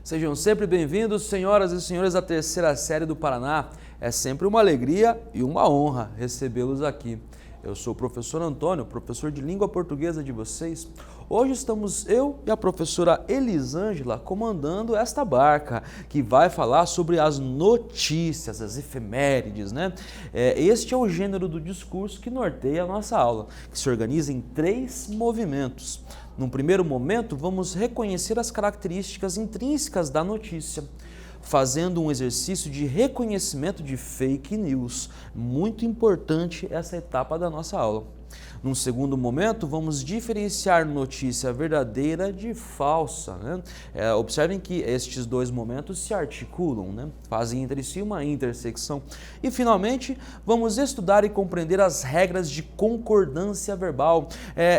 Sejam sempre bem-vindos, senhoras e senhores da terceira série do Paraná. É sempre uma alegria e uma honra recebê-los aqui. Eu sou o professor Antônio, professor de língua portuguesa de vocês. Hoje estamos eu e a professora Elisângela comandando esta barca que vai falar sobre as notícias, as efemérides, né? Este é o gênero do discurso que norteia a nossa aula, que se organiza em 3 movimentos. Num primeiro momento, vamos reconhecer as características intrínsecas da notícia, fazendo um exercício de reconhecimento de fake news. Muito importante essa etapa da nossa aula. Num segundo momento, vamos diferenciar notícia verdadeira de falsa, né? Observem que estes 2 momentos se articulam, né? Fazem entre si uma intersecção. E, finalmente, vamos estudar e compreender as regras de concordância verbal.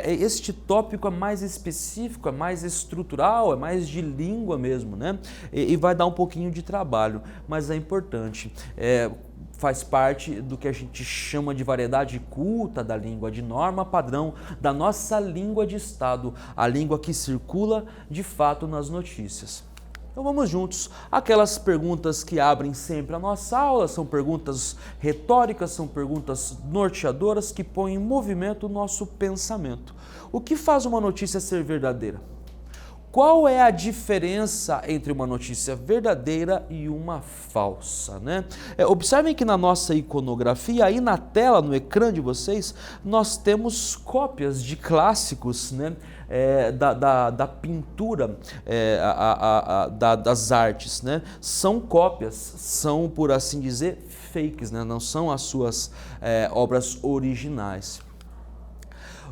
Este tópico é mais específico, é mais estrutural, é mais de língua mesmo, né? E vai dar um pouquinho de trabalho, mas é importante. Faz parte do que a gente chama de variedade culta da língua, de norma padrão da nossa língua de Estado, a língua que circula de fato nas notícias. Então vamos juntos. Aquelas perguntas que abrem sempre a nossa aula são perguntas retóricas, são perguntas norteadoras que põem em movimento o nosso pensamento. O que faz uma notícia ser verdadeira? Qual é a diferença entre uma notícia verdadeira e uma falsa, né? Observem que na nossa iconografia, aí na tela, no ecrã de vocês, nós temos cópias de clássicos, né? Da pintura, das artes, né? São cópias, são, por assim dizer, fakes, né? Não são as suas obras originais.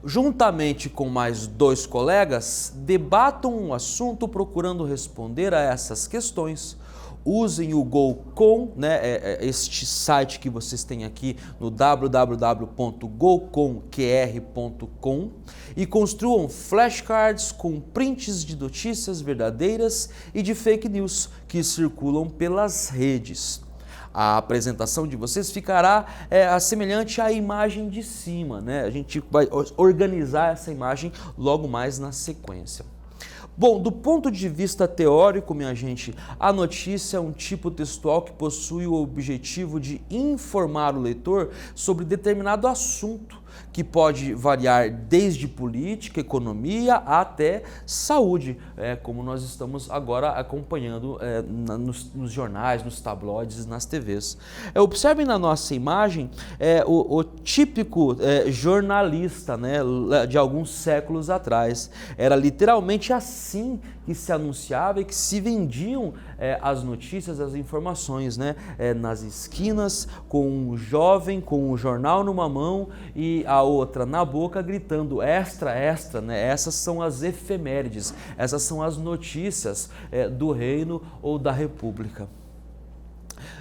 Juntamente com mais 2 colegas, debatam um assunto procurando responder a essas questões. Usem o GoCon, né, este site que vocês têm aqui no www.goconqr.com e construam flashcards com prints de notícias verdadeiras e de fake news que circulam pelas redes. A apresentação de vocês ficará semelhante à imagem de cima, né? A gente vai organizar essa imagem logo mais na sequência. Bom, do ponto de vista teórico, minha gente, a notícia é um tipo textual que possui o objetivo de informar o leitor sobre determinado assunto, que pode variar desde política, economia até saúde, como nós estamos agora acompanhando nos jornais, nos tabloides, nas TVs. Observem na nossa imagem o típico jornalista, né, de alguns séculos atrás. Era literalmente assim que se anunciava e que se vendiam as notícias, as informações, né? Nas esquinas, com um jovem com um jornal numa mão e a outra na boca gritando extra, extra, né? Essas são as efemérides, essas são as notícias do reino ou da república.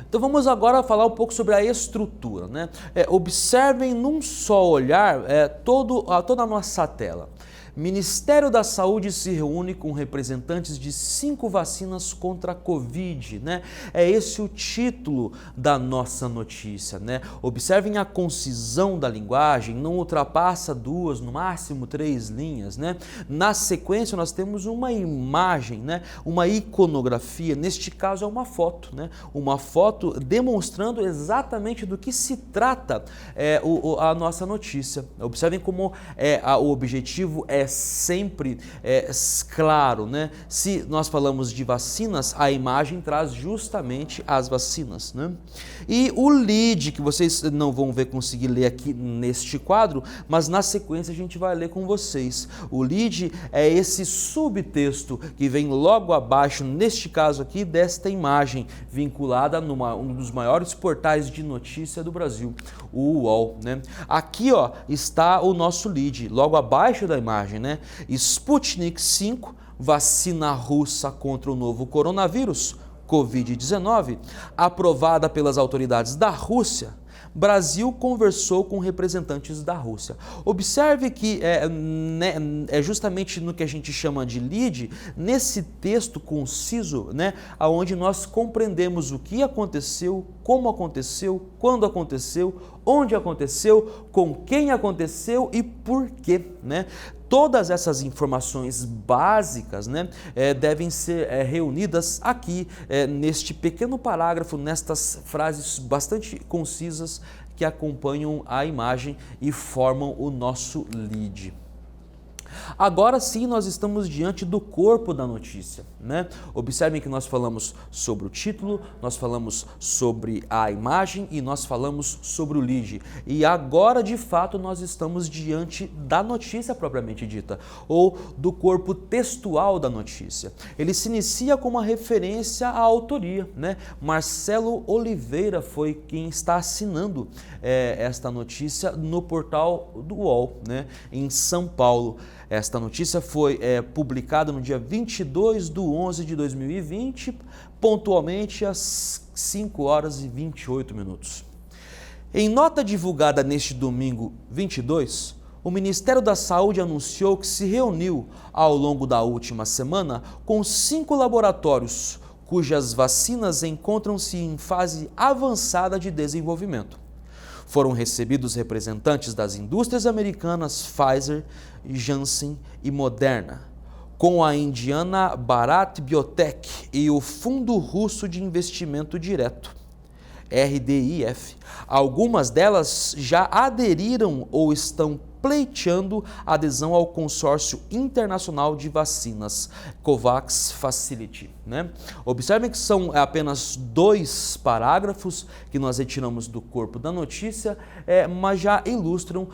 Então vamos agora falar um pouco sobre a estrutura, né? Observem num só olhar toda a nossa tela. Ministério da Saúde se reúne com representantes de 5 vacinas contra a Covid, né? É esse o título da nossa notícia, né? Observem a concisão da linguagem, não ultrapassa 2, no máximo 3 linhas, né? Na sequência nós temos uma imagem, né? Uma iconografia, neste caso é uma foto, né? Uma foto demonstrando exatamente do que se trata a nossa notícia. Observem como o objetivo é sempre claro, né? Se nós falamos de vacinas, a imagem traz justamente as vacinas, né? E o lead, que vocês não vão conseguir ler aqui neste quadro, mas na sequência a gente vai ler com vocês. O lead é esse subtexto que vem logo abaixo, neste caso aqui, desta imagem, vinculada a um dos maiores portais de notícia do Brasil, o UOL, né? Aqui, ó, está o nosso lead, logo abaixo da imagem, né? Sputnik V, vacina russa contra o novo coronavírus, Covid-19, aprovada pelas autoridades da Rússia. Brasil conversou com representantes da Rússia. Observe que é justamente no que a gente chama de lead, nesse texto conciso, né, onde nós compreendemos o que aconteceu, como aconteceu, quando aconteceu, onde aconteceu, com quem aconteceu e por quê, né? Todas essas informações básicas, né, devem ser reunidas aqui neste pequeno parágrafo, nestas frases bastante concisas que acompanham a imagem e formam o nosso lead. Agora sim, nós estamos diante do corpo da notícia, né? Observem que nós falamos sobre o título, nós falamos sobre a imagem e nós falamos sobre o lead. E agora, de fato, nós estamos diante da notícia propriamente dita, ou do corpo textual da notícia. Ele se inicia com uma referência à autoria, né? Marcelo Oliveira foi quem está assinando esta notícia no portal do UOL, né? Em São Paulo. Esta notícia foi publicada no dia 22/11/2020, pontualmente às 5 horas e 28 minutos. Em nota divulgada neste domingo 22, o Ministério da Saúde anunciou que se reuniu ao longo da última semana com 5 laboratórios, cujas vacinas encontram-se em fase avançada de desenvolvimento. Foram recebidos representantes das indústrias americanas Pfizer, Janssen e Moderna, com a indiana Bharat Biotech e o Fundo Russo de Investimento Direto, RDIF. Algumas delas já aderiram ou estão pleiteando adesão ao consórcio internacional de vacinas COVAX Facility, né? Observem que são apenas 2 parágrafos que nós retiramos do corpo da notícia, mas já ilustram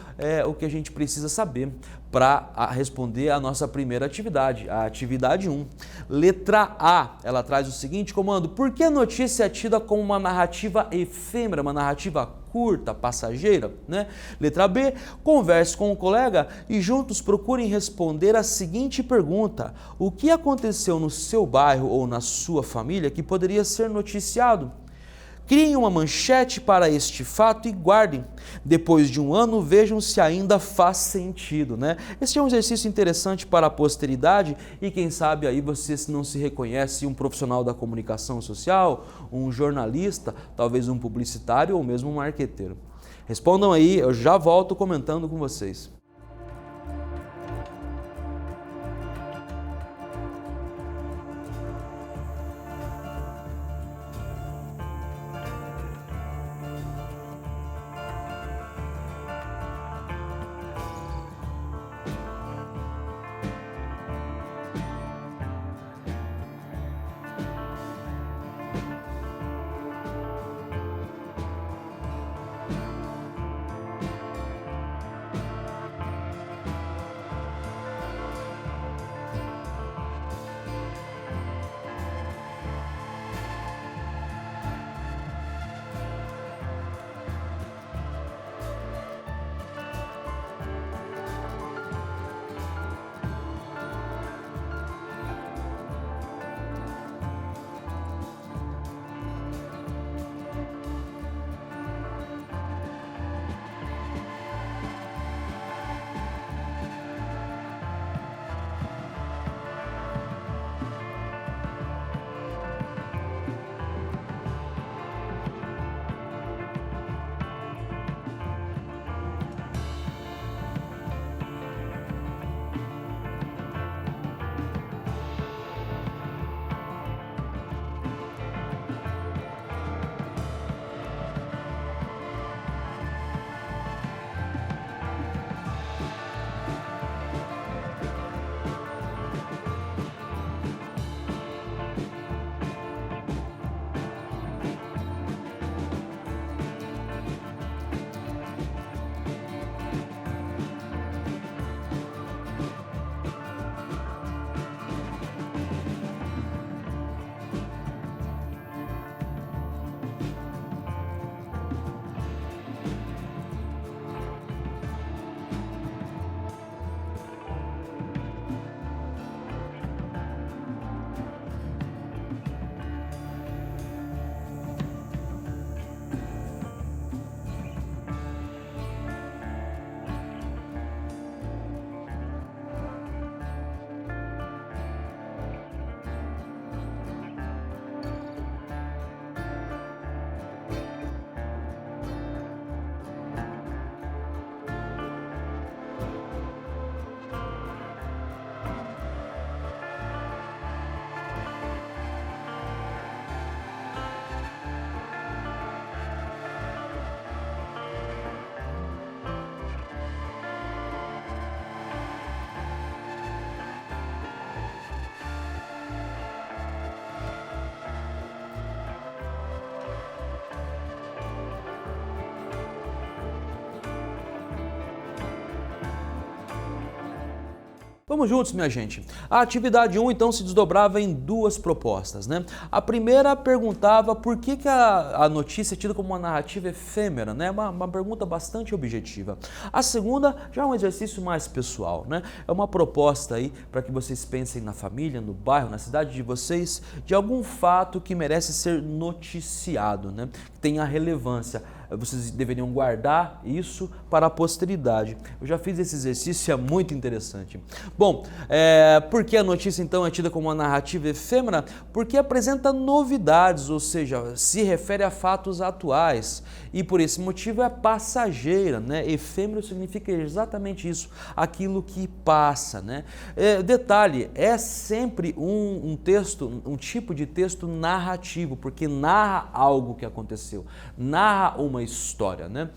o que a gente precisa saber para responder a nossa primeira atividade, a atividade 1. Letra A, ela traz o seguinte comando: por que a notícia é tida como uma narrativa efêmera, uma narrativa curta, passageira, né? Letra B, converse com um colega e juntos procurem responder a seguinte pergunta: o que aconteceu no seu bairro ou na sua família que poderia ser noticiado? Criem uma manchete para este fato e guardem. Depois de um ano, vejam se ainda faz sentido, né? Esse é um exercício interessante para a posteridade e quem sabe aí você não se reconhece um profissional da comunicação social, um jornalista, talvez um publicitário ou mesmo um marqueteiro. Respondam aí, eu já volto comentando com vocês. Vamos juntos, minha gente. A atividade 1, então, se desdobrava em duas propostas, né? A primeira perguntava por que a notícia é tida como uma narrativa efêmera, né? Uma pergunta bastante objetiva. A segunda já é um exercício mais pessoal, né? É uma proposta aí para que vocês pensem na família, no bairro, na cidade de vocês, de algum fato que merece ser noticiado, né? Que tenha relevância. Vocês deveriam guardar isso para a posteridade. Eu já fiz esse exercício e é muito interessante. Bom, por que a notícia então é tida como uma narrativa efêmera? Porque apresenta novidades, ou seja, se refere a fatos atuais e por esse motivo é passageira, né? Efêmero significa exatamente isso, aquilo que passa, né? Detalhe, é sempre um texto, um tipo de texto narrativo, porque narra algo que aconteceu, narra uma história, né?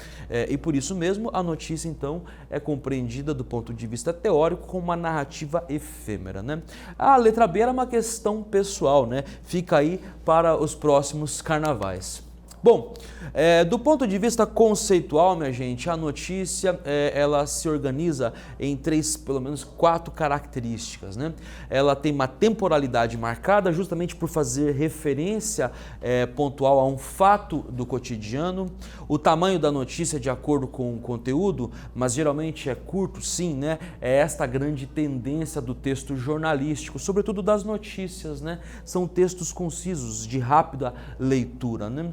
E por isso mesmo a notícia então é compreendida do ponto de vista teórico como uma narrativa efêmera, né? A letra B era uma questão pessoal, né? Fica aí para os próximos carnavais. Bom, do ponto de vista conceitual, minha gente, a notícia ela se organiza em pelo menos quatro características, né? Ela tem uma temporalidade marcada justamente por fazer referência pontual a um fato do cotidiano. O tamanho da notícia é de acordo com o conteúdo, mas geralmente é curto, sim, né? É esta a grande tendência do texto jornalístico, sobretudo das notícias, né? São textos concisos, de rápida leitura, né?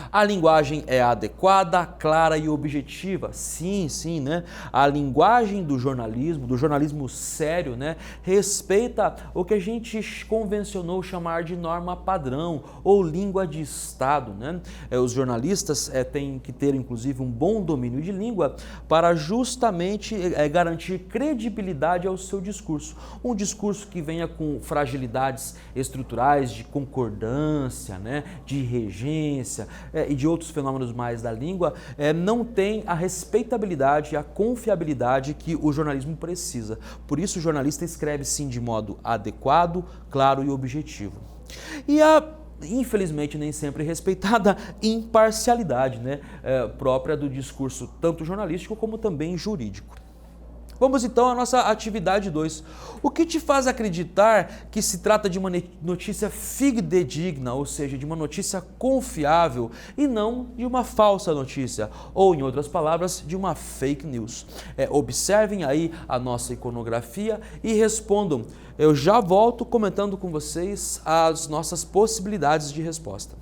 A linguagem é adequada, clara e objetiva. Sim, sim, né? A linguagem do jornalismo sério, né? Respeita o que a gente convencionou chamar de norma padrão ou língua de Estado, né? Os jornalistas têm que ter, inclusive, um bom domínio de língua para justamente garantir credibilidade ao seu discurso. Um discurso que venha com fragilidades estruturais de concordância, né? De regência, e de outros fenômenos mais da língua, não tem a respeitabilidade e a confiabilidade que o jornalismo precisa. Por isso o jornalista escreve sim de modo adequado, claro e objetivo. E infelizmente nem sempre respeitada imparcialidade, né, própria do discurso tanto jornalístico como também jurídico. Vamos então à nossa atividade 2. O que te faz acreditar que se trata de uma notícia fidedigna, ou seja, de uma notícia confiável e não de uma falsa notícia, ou em outras palavras, de uma fake news? Observem aí a nossa iconografia e respondam. Eu já volto comentando com vocês as nossas possibilidades de resposta.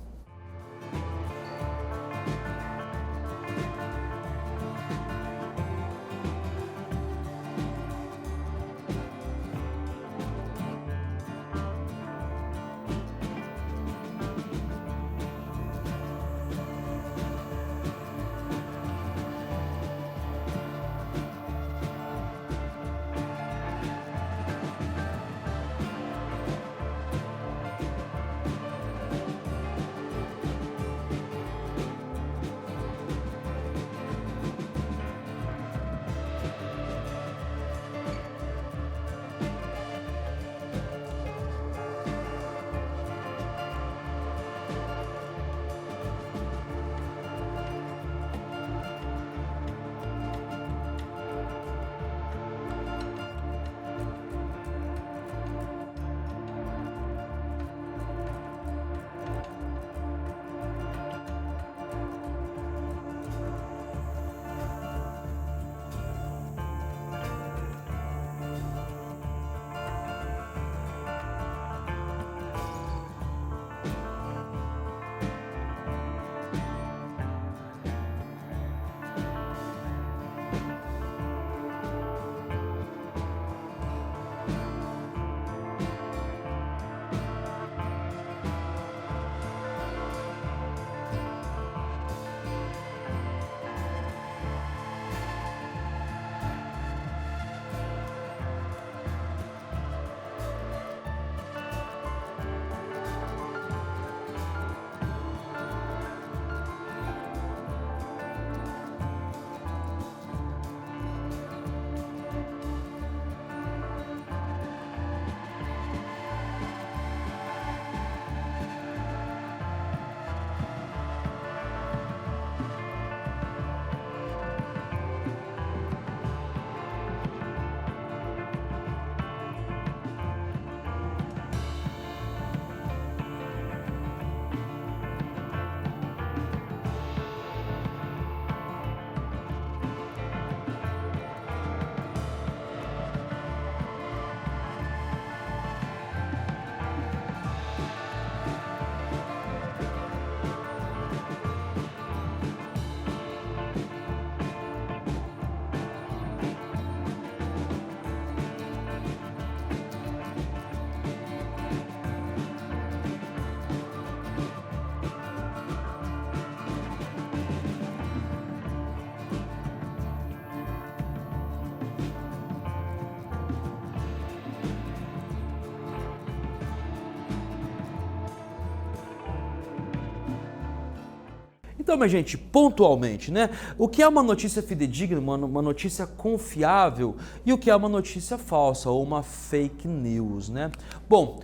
Então, minha gente, pontualmente, né? O que é uma notícia fidedigna, uma notícia confiável, e o que é uma notícia falsa ou uma fake news, né? Bom,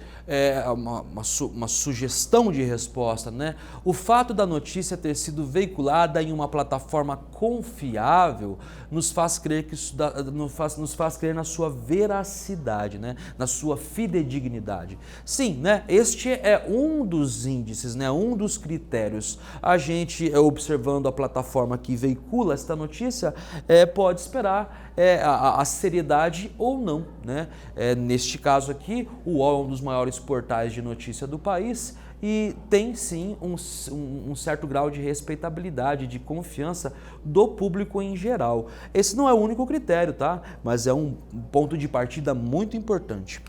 uma sugestão de resposta, né? O fato da notícia ter sido veiculada em uma plataforma confiável nos faz crer que nos faz crer na sua veracidade, né? Na sua fidedignidade. Sim, né? Este é um dos índices, né? Um dos critérios. A gente, observando a plataforma que veicula esta notícia, pode esperar a seriedade ou não, né? Neste caso aqui, o UOL é um dos maiores portais de notícia do país e tem sim um certo grau de respeitabilidade, de confiança do público em geral. Esse não é o único critério, tá? Mas é um ponto de partida muito importante.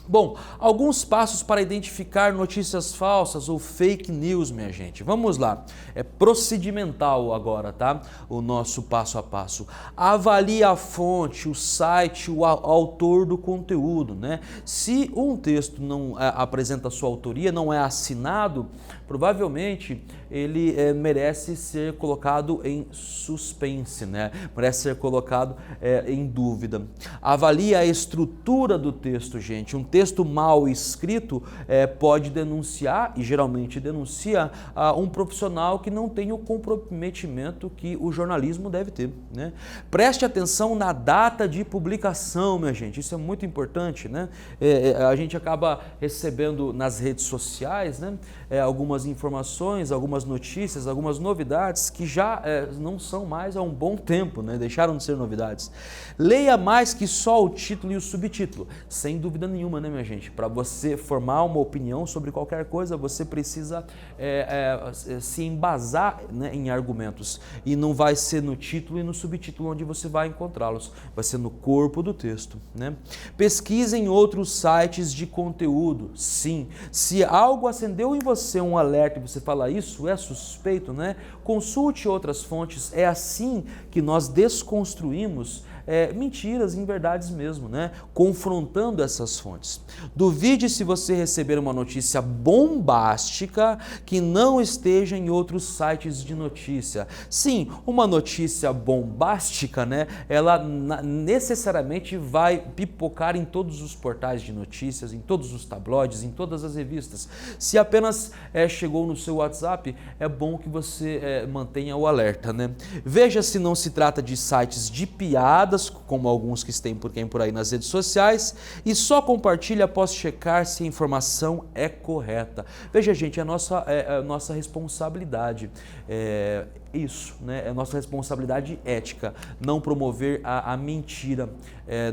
Bom, alguns passos para identificar notícias falsas ou fake news, minha gente. Vamos lá. É procedimental agora, tá? O nosso passo a passo. Avalie a fonte, o site, o autor do conteúdo, né? Se um texto não apresenta sua autoria, não é assinado, provavelmente ele merece ser colocado em suspense, né? Merece ser colocado em dúvida. Avalie a estrutura do texto, gente. Um texto mal escrito pode denunciar, e geralmente denuncia, um profissional que não tem o comprometimento que o jornalismo deve ter, né? Preste atenção na data de publicação, minha gente. Isso é muito importante, né? A gente acaba recebendo nas redes sociais, né, algumas informações, algumas notícias, algumas novidades que já não são mais há um bom tempo, né? Deixaram de ser novidades. Leia mais que só o título e o subtítulo, sem dúvida nenhuma, né, minha gente? Para você formar uma opinião sobre qualquer coisa, você precisa se embasar, né, em argumentos, e não vai ser no título e no subtítulo onde você vai encontrá-los, vai ser no corpo do texto, né? Pesquise em outros sites de conteúdo. Sim, se algo acendeu em você um alerta e você fala isso é suspeito, né? Consulte outras fontes. É assim que nós desconstruímos mentiras em verdades mesmo, né? Confrontando essas fontes. Duvide se você receber uma notícia bombástica que não esteja em outros sites de notícia. Sim, uma notícia bombástica, né? Ela necessariamente vai pipocar em todos os portais de notícias, em todos os tabloides, em todas as revistas. Se apenas chegou no seu WhatsApp, é bom que você mantenha o alerta, né? Veja se não se trata de sites de piadas, como alguns que têm por aí nas redes sociais, e só compartilhe após checar se a informação é correta. Veja, gente, é a nossa responsabilidade. Isso, né? É nossa responsabilidade ética não promover a mentira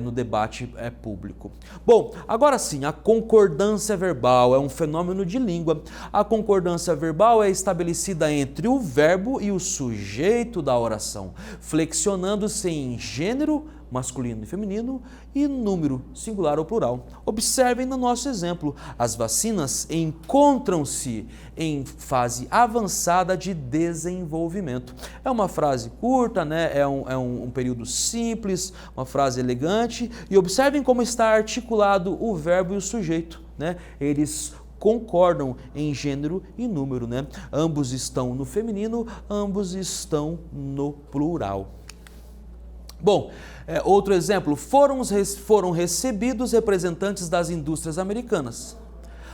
no debate público. Bom, agora sim, a concordância verbal é um fenômeno de língua. A concordância verbal é estabelecida entre o verbo e o sujeito da oração, flexionando-se em gênero, masculino e feminino, e número, singular ou plural. Observem no nosso exemplo, as vacinas encontram-se em fase avançada de desenvolvimento. É uma frase curta, né? É um período simples, uma frase elegante, e observem como está articulado o verbo e o sujeito, né? Eles concordam em gênero e número, né? Ambos estão no feminino, ambos estão no plural. Bom, outro exemplo, foram recebidos representantes das indústrias americanas.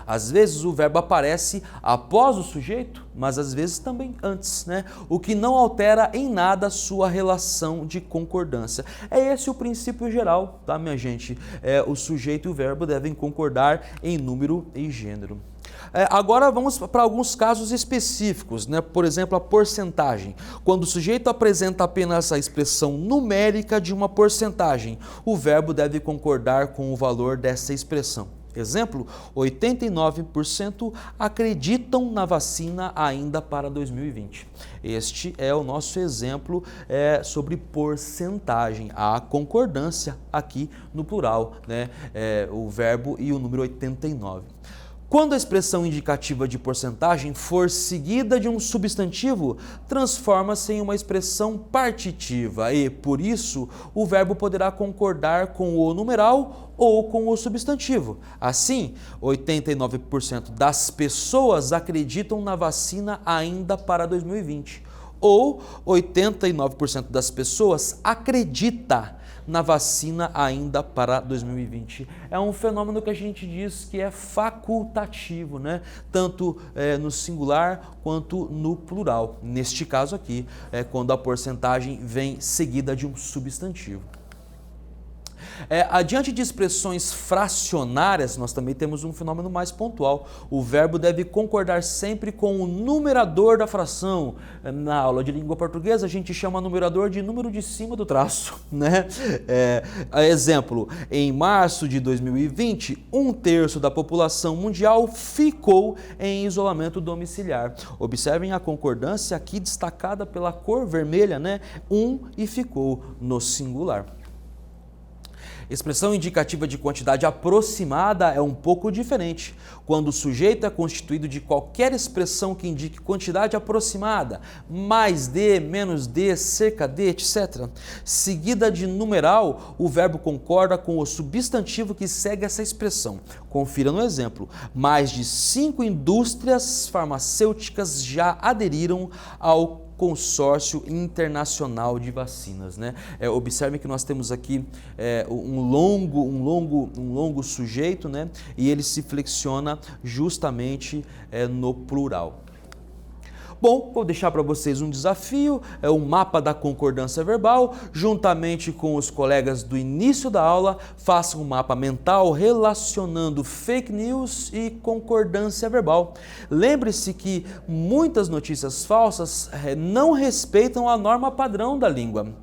Às vezes o verbo aparece após o sujeito, mas às vezes também antes, né? O que não altera em nada a sua relação de concordância. É esse o princípio geral, tá, minha gente? O sujeito e o verbo devem concordar em número e gênero. Agora vamos para alguns casos específicos, né? Por exemplo, a porcentagem. Quando o sujeito apresenta apenas a expressão numérica de uma porcentagem, o verbo deve concordar com o valor dessa expressão. Exemplo, 89% acreditam na vacina ainda para 2020. Este é o nosso exemplo sobre porcentagem, a concordância aqui no plural, né? O verbo e o número 89. Quando a expressão indicativa de porcentagem for seguida de um substantivo, transforma-se em uma expressão partitiva e, por isso, o verbo poderá concordar com o numeral ou com o substantivo. Assim, 89% das pessoas acreditam na vacina ainda para 2020. Ou 89% das pessoas acredita na vacina ainda para 2020. É um fenômeno que a gente diz que é facultativo, né? Tanto no singular quanto no plural. Neste caso aqui, é quando a porcentagem vem seguida de um substantivo. Adiante de expressões fracionárias, nós também temos um fenômeno mais pontual. O verbo deve concordar sempre com o numerador da fração. Na aula de língua portuguesa, a gente chama numerador de número de cima do traço, né? Exemplo, em março de 2020, 1/3 da população mundial ficou em isolamento domiciliar. Observem a concordância aqui destacada pela cor vermelha, né? E ficou no singular. Expressão indicativa de quantidade aproximada é um pouco diferente. Quando o sujeito é constituído de qualquer expressão que indique quantidade aproximada, mais de, menos de, cerca de, etc., seguida de numeral, o verbo concorda com o substantivo que segue essa expressão. Confira no exemplo. Mais de 5 indústrias farmacêuticas já aderiram ao Consórcio Internacional de Vacinas, né? Observe que nós temos aqui um longo sujeito, né? E ele se flexiona justamente no plural. Bom, vou deixar para vocês um desafio, um mapa da concordância verbal. Juntamente com os colegas do início da aula, façam um mapa mental relacionando fake news e concordância verbal. Lembre-se que muitas notícias falsas não respeitam a norma padrão da língua.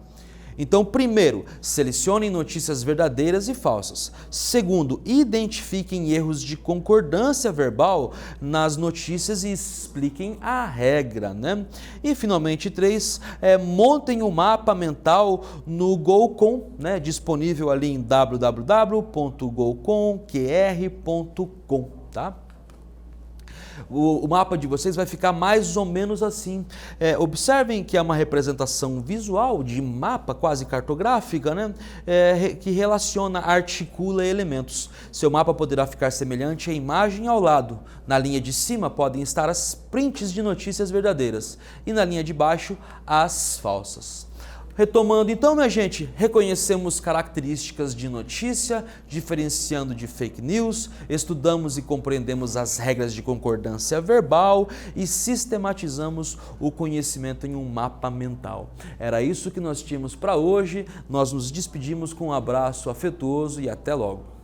Então, primeiro, selecionem notícias verdadeiras e falsas. Segundo, identifiquem erros de concordância verbal nas notícias e expliquem a regra, né? E, finalmente, 3, montem um mapa mental no GoCon, né? Disponível ali em www.goconqr.com, tá? O mapa de vocês vai ficar mais ou menos assim. Observem que é uma representação visual de mapa quase cartográfica, né? Que relaciona, articula elementos. Seu mapa poderá ficar semelhante à imagem ao lado. Na linha de cima podem estar as prints de notícias verdadeiras e na linha de baixo as falsas. Retomando então, minha gente, reconhecemos características de notícia, diferenciando de fake news, estudamos e compreendemos as regras de concordância verbal e sistematizamos o conhecimento em um mapa mental. Era isso que nós tínhamos para hoje, nós nos despedimos com um abraço afetuoso e até logo.